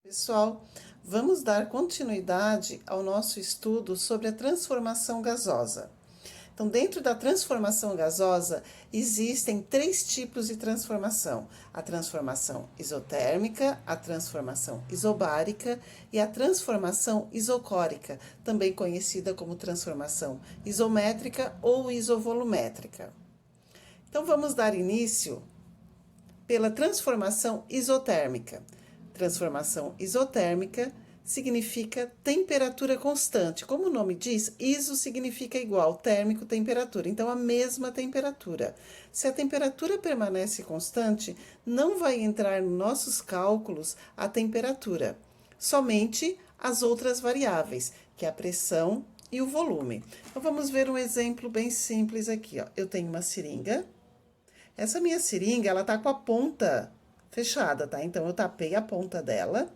Pessoal, vamos dar continuidade ao nosso estudo sobre a transformação gasosa. Então, dentro da transformação gasosa, existem três tipos de transformação: a transformação isotérmica, a transformação isobárica e a transformação isocórica, também conhecida como transformação isométrica ou isovolumétrica. Então, vamos dar início pela transformação isotérmica. Transformação isotérmica significa temperatura constante. Como o nome diz, iso significa igual, térmico, temperatura. Então, a mesma temperatura. Se a temperatura permanece constante, não vai entrar nos nossos cálculos a temperatura, somente as outras variáveis, que é a pressão e o volume. Então, vamos ver um exemplo bem simples aqui. Ó. Eu tenho uma seringa. Essa minha seringa, ela tá com a ponta fechada, tá? Então, eu tapei a ponta dela.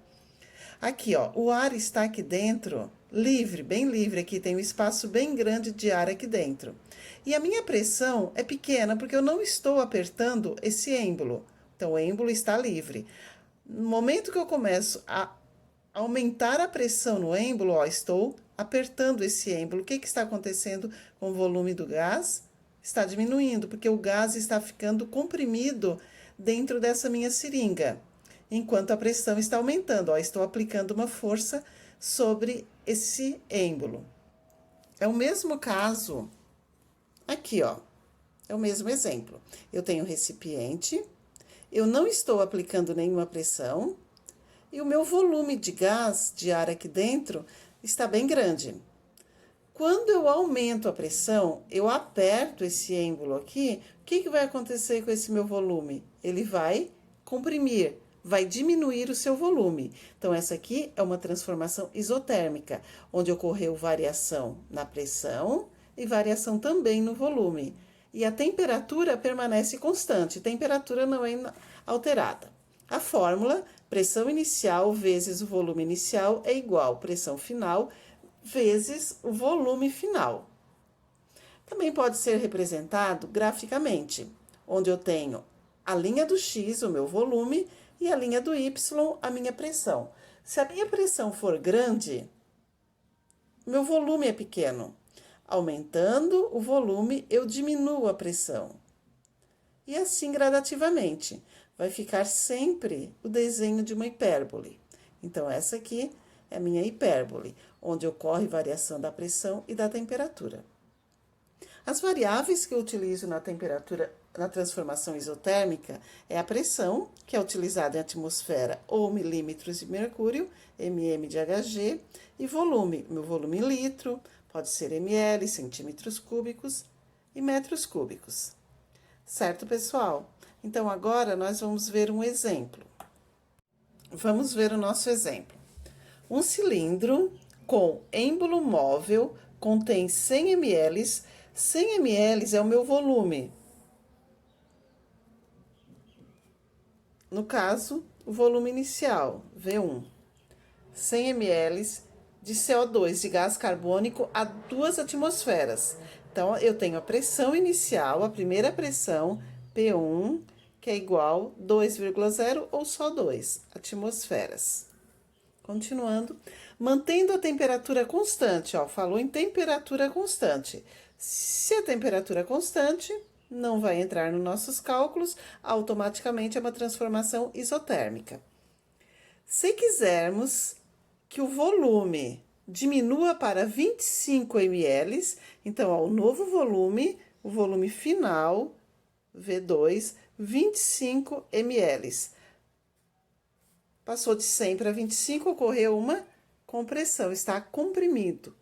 Aqui, ó, o ar está aqui dentro, livre, bem livre aqui, tem um espaço bem grande de ar aqui dentro. E a minha pressão é pequena, porque eu não estou apertando esse êmbolo. Então, o êmbolo está livre. No momento que eu começo a aumentar a pressão no êmbolo, ó, estou apertando esse êmbolo. O que está acontecendo com o volume do gás? Está diminuindo, porque o gás está ficando comprimido dentro dessa minha seringa, enquanto a pressão está aumentando. Ó, estou aplicando uma força sobre esse êmbolo. É o mesmo caso aqui, ó. É o mesmo exemplo. Eu tenho um recipiente, eu não estou aplicando nenhuma pressão e o meu volume de gás, de ar aqui dentro, está bem grande. Quando eu aumento a pressão, eu aperto esse êmbolo aqui, o que vai acontecer com esse meu volume? Ele vai comprimir, vai diminuir o seu volume. Então, essa aqui é uma transformação isotérmica, onde ocorreu variação na pressão e variação também no volume. E a temperatura permanece constante, temperatura não é alterada. A fórmula, pressão inicial vezes o volume inicial é igual pressão final vezes o volume final. Também pode ser representado graficamente, onde eu tenho a linha do X, o meu volume, e a linha do Y, a minha pressão. Se a minha pressão for grande, meu volume é pequeno. Aumentando o volume, eu diminuo a pressão. E assim gradativamente. Vai ficar sempre o desenho de uma hipérbole. Então, essa aqui é a minha hipérbole, onde ocorre variação da pressão e da temperatura. As variáveis que eu utilizo na temperatura, na transformação isotérmica, é a pressão, que é utilizada em atmosfera ou milímetros de mercúrio, mm de Hg, e volume, meu volume em litro, pode ser ml, centímetros cúbicos e metros cúbicos. Certo, pessoal? Então, agora nós vamos ver um exemplo. Vamos ver o nosso exemplo. Um cilindro com êmbolo móvel contém 100 ml. 100 ml é o meu volume. No caso, o volume inicial, V1. 100 ml de CO2, de gás carbônico, a 2 atmosferas. Então, eu tenho a pressão inicial, a primeira pressão, P1, que é igual 2,0 ou só 2 atmosferas. Continuando, mantendo a temperatura constante, ó, falou em temperatura constante. Se a temperatura é constante, não vai entrar nos nossos cálculos, automaticamente é uma transformação isotérmica. Se quisermos que o volume diminua para 25 ml, então, ó, o novo volume, o volume final, V2, 25 ml. Passou de 100 para 25, ocorreu uma compressão, está comprimido.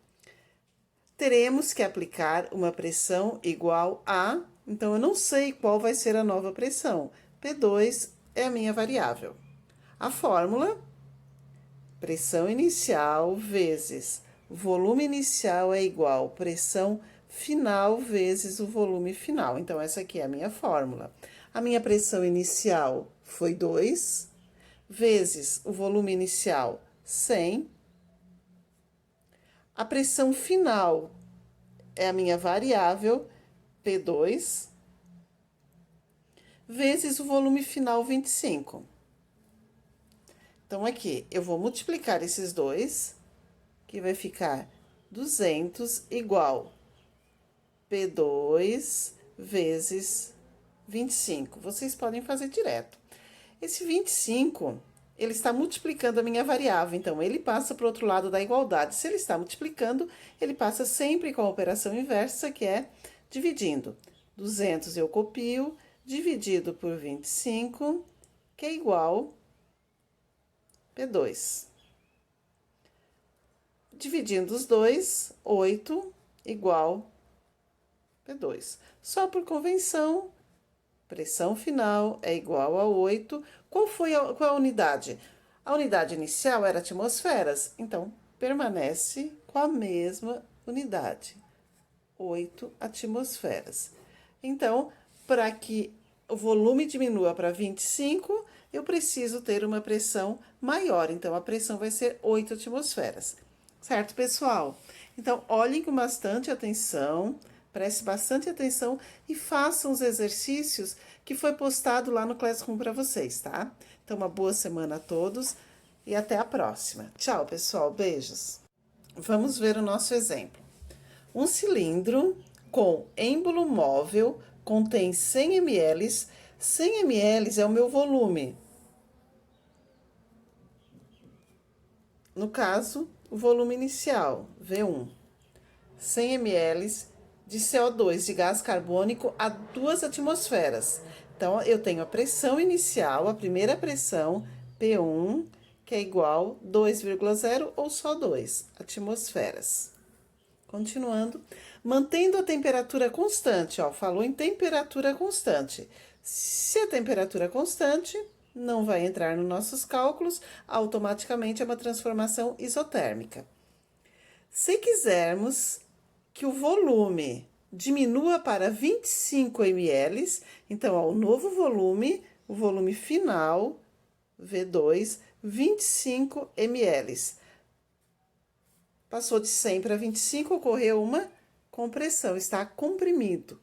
Teremos que aplicar uma pressão igual a, então eu não sei qual vai ser a nova pressão. P2 é a minha variável. A fórmula, pressão inicial vezes volume inicial é igual pressão final vezes o volume final. Então, essa aqui é a minha fórmula. A minha pressão inicial foi 2, vezes o volume inicial, 100. A pressão final é a minha variável, P2, vezes o volume final, 25. Então, aqui, eu vou multiplicar esses dois, que vai ficar 200 igual P2 vezes 25. Vocês podem fazer direto. Esse 25, ele está multiplicando a minha variável, então ele passa para o outro lado da igualdade. Se ele está multiplicando, ele passa sempre com a operação inversa, que é dividindo. 200 eu copio, dividido por 25, que é igual P2. Dividindo os dois, 8 igual P2. Só por convenção, pressão final é igual a 8. Qual é a unidade? A unidade inicial era atmosferas, então permanece com a mesma unidade, 8 atmosferas. Então, para que o volume diminua para 25, eu preciso ter uma pressão maior, então a pressão vai ser 8 atmosferas. Certo, pessoal? Então, olhem com bastante atenção, preste bastante atenção e façam os exercícios que foi postado lá no Classroom para vocês, tá? Então, uma boa semana a todos e até a próxima. Tchau, pessoal. Beijos. Vamos ver o nosso exemplo. Um cilindro com êmbolo móvel contém 100 ml. 100 ml é o meu volume. No caso, o volume inicial, V1. 100 ml de CO2, de gás carbônico, a 2 atmosferas. Então, eu tenho a pressão inicial, a primeira pressão, P1, que é igual 2,0 ou só 2 atmosferas. Continuando, mantendo a temperatura constante, ó, falou em temperatura constante. Se a temperatura é constante, não vai entrar nos nossos cálculos, automaticamente é uma transformação isotérmica. Se quisermos que o volume diminua para 25 ml, então, ó, o novo volume, o volume final, V2, 25 ml. Passou de 100 para 25, ocorreu uma compressão, está comprimido.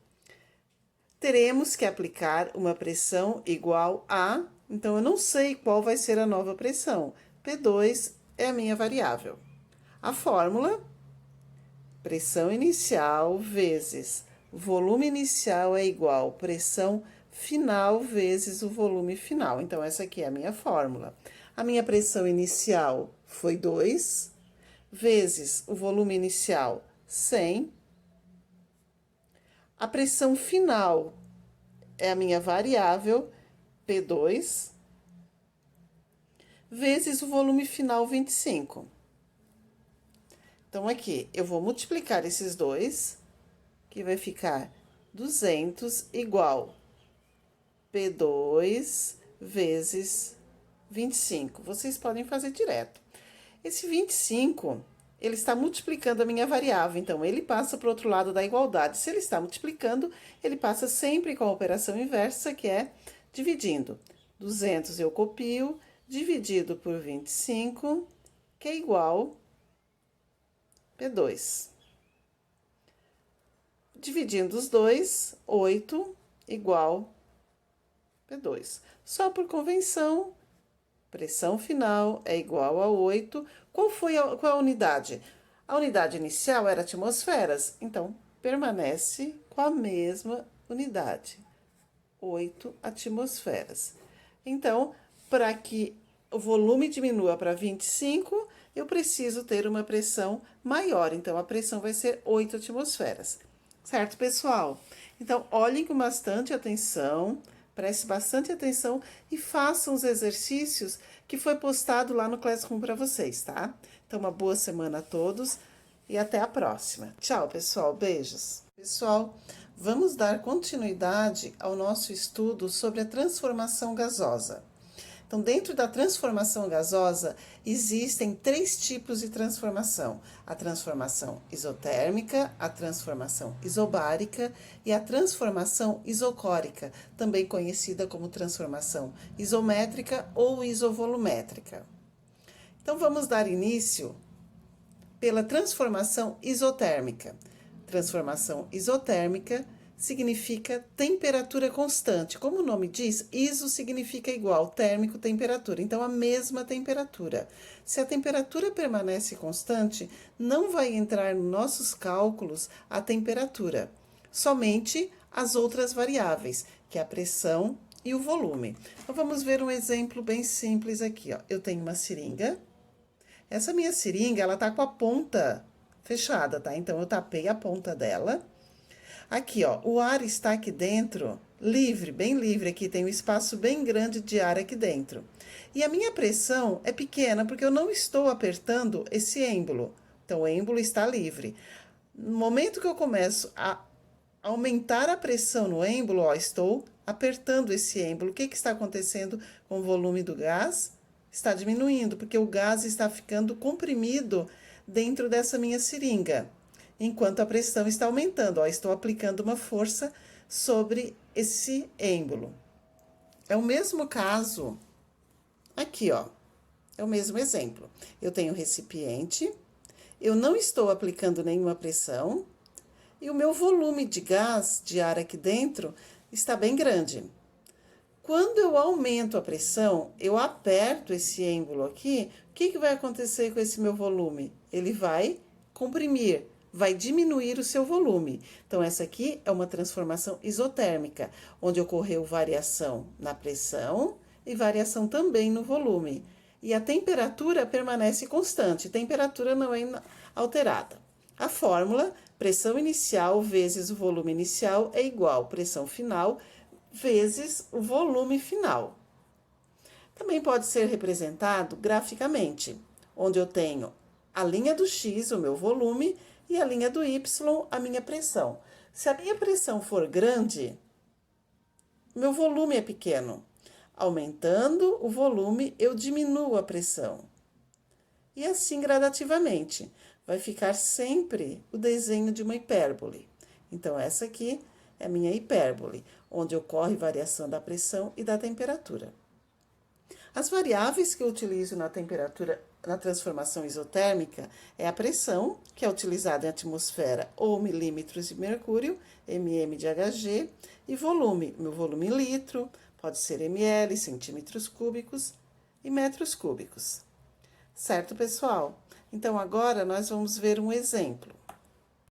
Teremos que aplicar uma pressão igual a, então eu não sei qual vai ser a nova pressão. P2 é a minha variável. A fórmula, pressão inicial vezes volume inicial é igual pressão final vezes o volume final. Então, essa aqui é a minha fórmula. A minha pressão inicial foi 2, vezes o volume inicial, 100. A pressão final é a minha variável, P2, vezes o volume final, 25. Então, aqui, eu vou multiplicar esses dois, que vai ficar 200 igual P2 vezes 25. Vocês podem fazer direto. Esse 25, ele está multiplicando a minha variável, então, ele passa para o outro lado da igualdade. Se ele está multiplicando, ele passa sempre com a operação inversa, que é dividindo. 200 eu copio, dividido por 25, que é igual P2. Dividindo os dois, 8 igual P2. Só por convenção, pressão final é igual a 8. Qual é a unidade? A unidade inicial era atmosferas, então permanece com a mesma unidade, 8 atmosferas. Então, para que o volume diminua para 25, eu preciso ter uma pressão maior, então a pressão vai ser 8 atmosferas. Certo, pessoal? Então, olhem com bastante atenção, preste bastante atenção e façam os exercícios que foi postado lá no Classroom para vocês, tá? Então, uma boa semana a todos e até a próxima. Tchau, pessoal. Beijos. Pessoal, vamos dar continuidade ao nosso estudo sobre a transformação gasosa. Então, dentro da transformação gasosa, existem 3 tipos de transformação: a transformação isotérmica, a transformação isobárica e a transformação isocórica, também conhecida como transformação isométrica ou isovolumétrica. Então, vamos dar início pela transformação isotérmica. Transformação isotérmica significa temperatura constante. Como o nome diz, ISO significa igual, térmico, temperatura. Então, a mesma temperatura. Se a temperatura permanece constante, não vai entrar nos nossos cálculos a temperatura, somente as outras variáveis, que é a pressão e o volume. Então, vamos ver um exemplo bem simples aqui, ó. Eu tenho uma seringa. Essa minha seringa, ela tá com a ponta fechada, tá? Então, eu tapei a ponta dela. Aqui, ó, o ar está aqui dentro, livre, bem livre aqui, tem um espaço bem grande de ar aqui dentro. E a minha pressão é pequena, porque eu não estou apertando esse êmbolo. Então, o êmbolo está livre. No momento que eu começo a aumentar a pressão no êmbolo, ó, estou apertando esse êmbolo. O que está acontecendo com o volume do gás? Está diminuindo, porque o gás está ficando comprimido dentro dessa minha seringa, enquanto a pressão está aumentando. Ó, estou aplicando uma força sobre esse êmbolo. É o mesmo caso aqui, ó. É o mesmo exemplo. Eu tenho um recipiente, eu não estou aplicando nenhuma pressão e o meu volume de gás, de ar aqui dentro, está bem grande. Quando eu aumento a pressão, eu aperto esse êmbolo aqui, o que vai acontecer com esse meu volume? Ele vai comprimir, vai diminuir o seu volume. Então, essa aqui é uma transformação isotérmica, onde ocorreu variação na pressão e variação também no volume. E a temperatura permanece constante, temperatura não é alterada. A fórmula, pressão inicial vezes o volume inicial é igual pressão final vezes o volume final. Também pode ser representado graficamente, onde eu tenho a linha do X, o meu volume, e a linha do Y, a minha pressão. Se a minha pressão for grande, meu volume é pequeno. Aumentando o volume, eu diminuo a pressão. E assim gradativamente. Vai ficar sempre o desenho de uma hipérbole. Então, essa aqui é a minha hipérbole, onde ocorre variação da pressão e da temperatura. As variáveis que eu utilizo na temperatura, na transformação isotérmica, é a pressão, que é utilizada em atmosfera ou milímetros de mercúrio, mm de Hg, e volume, meu volume em litro, pode ser ml, centímetros cúbicos e metros cúbicos. Certo, pessoal? Então, agora nós vamos ver um exemplo.